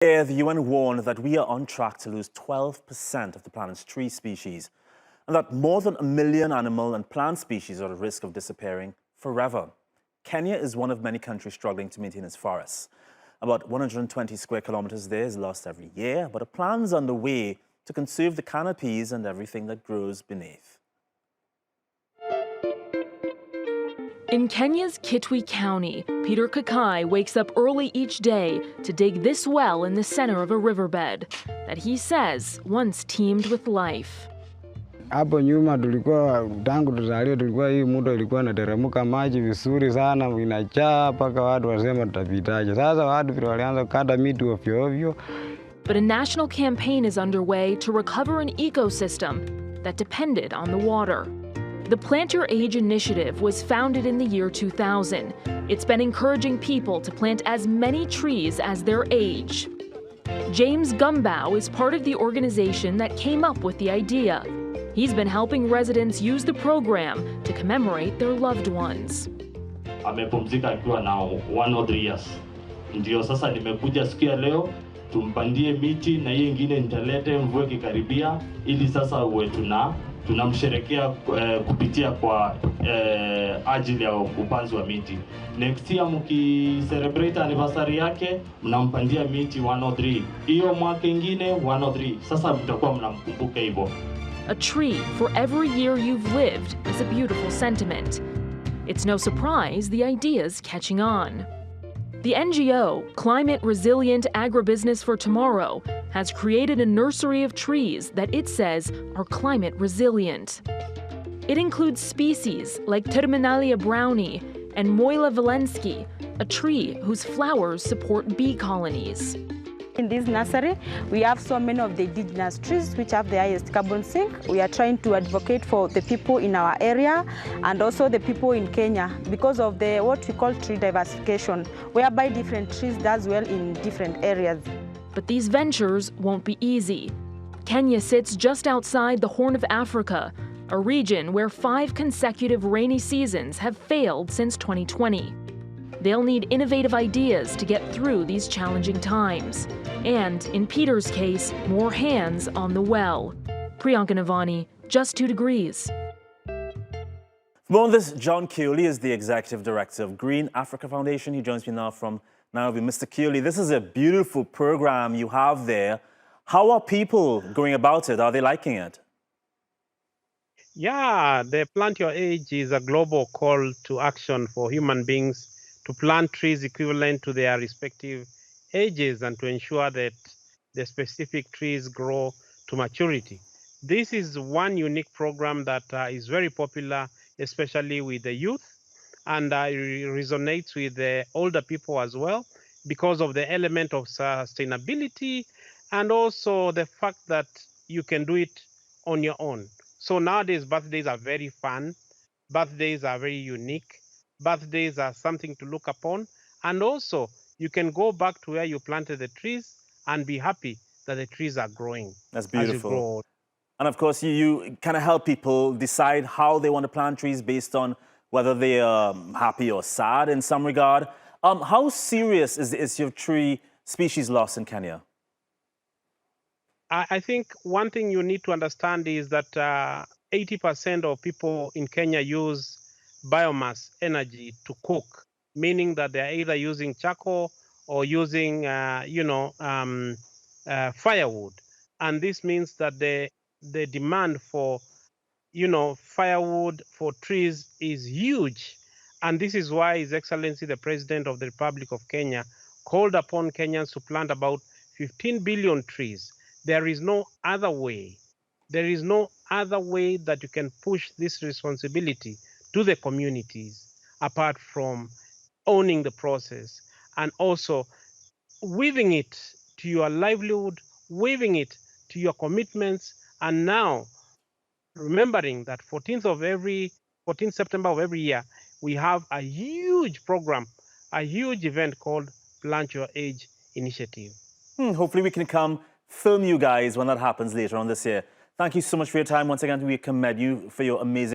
The UN warned that we are on track to lose 12% of the planet's tree species, and that more than 1 million animal and plant species are at risk of disappearing forever. Kenya is one of many countries struggling to maintain its forests. About 120 square kilometers there is lost every year, but a plan is underway to conserve the canopies and everything that grows beneath. In Kenya's Kitui County, Peter Kakai wakes up early each day to dig this well in the center of a riverbed that he says once teemed with life. Hapo nyuma tulikuwa tangu tuzaliwe tulikuwa hii mto ilikuwa inateremka maji vizuri sana inajaa mpaka watu wasema tutapitaje. Sasa watu vile walianza kukata miti ovyo ovyo. But a national campaign is underway to recover an ecosystem that depended on the water. The Plant Your Age initiative was founded in the year 2000. It's been encouraging people to plant as many trees as their age. James Gumbow is part of the organization that came up with the idea. He's been helping residents use the program to commemorate their loved ones. Amepumzika akiwa na 103 years. Ndio sasa nimekuja siku ya leo tumpandie miti na hiyo ingine nitalete mvua kikaribia ili sasa uwe tunamsherekea kupitia kwa ajili ya upanzi wa miti. Next year mkicelebrate anniversary yake mnampandia miti 103. Hiyo mwaka ingine 103. Sasa mtakuwa mnamkumbuka hivyo. A tree for every year you've lived is a beautiful sentiment. It's no surprise the idea's catching on. The NGO, Climate Resilient Agribusiness for Tomorrow, has created a nursery of trees that it says are climate resilient. It includes species like Terminalia brownie and Moila valensky, a tree whose flowers support bee colonies. In this nursery, we have so many of the indigenous trees which have the highest carbon sink. We are trying to advocate for the people in our area and also the people in Kenya because of the what we call tree diversification, whereby different trees does well in different areas. But these ventures won't be easy. Kenya sits just outside the Horn of Africa, a region where 5 consecutive rainy seasons have failed since 2020. They'll need innovative ideas to get through these challenging times. And, in Peter's case, more hands on the well. Priyanka Navani, Just 2 Degrees. For more on this, John Kioli is the Executive Director of Green Africa Foundation. He joins me now from Nairobi. Mr. Kioli, this is a beautiful program you have there. How are people going about it? Are they liking it? Yeah, the Plant Your Age is a global call to action for human beings to plant trees equivalent to their respective ages and to ensure that the specific trees grow to maturity. This is one unique program that is very popular, especially with the youth, and resonates with the older people as well because of the element of sustainability and also the fact that you can do it on your own. So nowadays, birthdays are very fun, birthdays are very unique, birthdays are something to look upon, and also you can go back to where you planted the trees and be happy that the trees are growing. That's beautiful. And of course, you kind of help people decide how they want to plant trees based on whether they are happy or sad in some regard. How serious is the issue of tree species loss in Kenya? I think one thing you need to understand is that 80% of people in Kenya use biomass energy to cook, meaning that they're either using charcoal or using, firewood. And this means that the demand for, firewood for trees is huge. And this is why His Excellency, the President of the Republic of Kenya, called upon Kenyans to plant about 15 billion trees. There is no other way. There is no other way that you can push this responsibility to the communities apart from owning the process and also weaving it to your livelihood, weaving it to your commitments, and now remembering that 14th September of every year, we have a huge program, a huge event called Plant Your Age Initiative. Hopefully we can come film you guys when that happens later on this year. Thank you so much for your time. Once again, we commend you for your amazing